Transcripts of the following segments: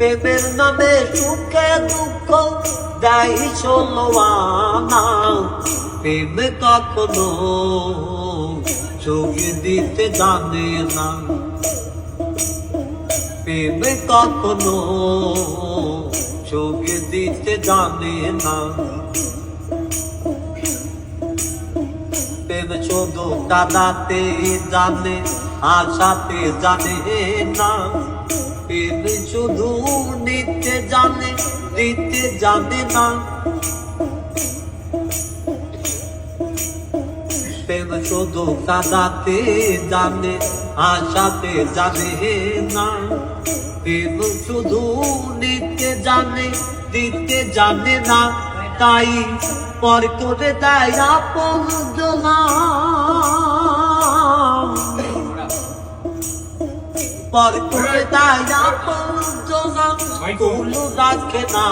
প্রেমের নামে সুখে দুঃখ দেয় ষোলো আনা। প্রেম কখনো চোখে দিতে জানে না, প্রেম কখনো চোখে দিতে জানে না। প্রেম শুধু কাঁদাতে জানে, আশাতে জানে না। প্রেম শুধু নিতে জানে, দিতে জানে না। প্রেম শুধু কাঁদাতে জানে, আশাতে জানে না। প্রেম শুধু নিতে জানে, দিতে জানে না। তাই পর করে দেয় আপন জনা, পর করে দেয় আপন জনা, কুলো রাখে না।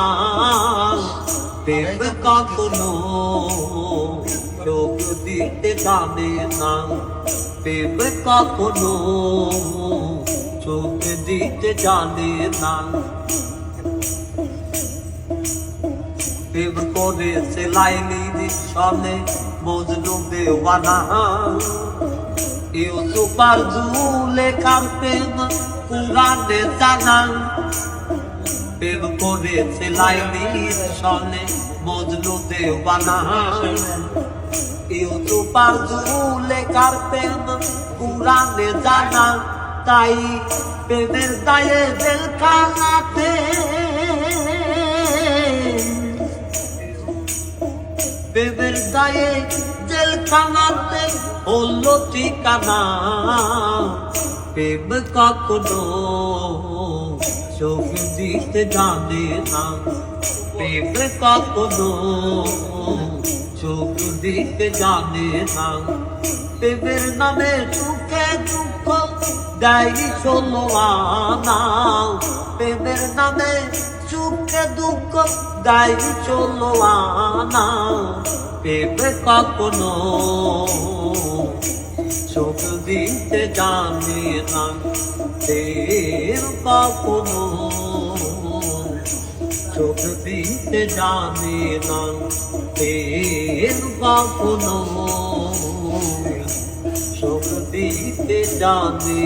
প্রেম কখনো চোখ দিতে জানে না, প্রেম কখনো চোখ দিতে জানে না। প্রেম করেছে লাইলির সনে মজনু দেওয়ানা, ইউসুফ আর জুলেখার প্রেম কুরআনে জানা। প্রেম করেছে লাইলির সনে মজনু দেওয়ানা, ইউসুফ আর জুলেখার প্রেম কুরআনে জানা। তাই প্রেমের দায়ে জেলখানাতে, প্রেমের দায়ে জেলখানাতে হলো ঠিকানা। প্রেম কখনো চোখ দিতে জানে না, প্রেম কখনো চোখ দিতে জানে না। প্রেমের নামে সুখে দুঃখ দেয় ষোলো আনা। প্রেমের নামে সুখে দুঃখ দেয় ষোলো আনা। প্রেম কখনো চোখ দিতে জানে না, প্রেম কখনো চোখ দিতে জানে না। প্রেম কখনো চোখ দিতে জানে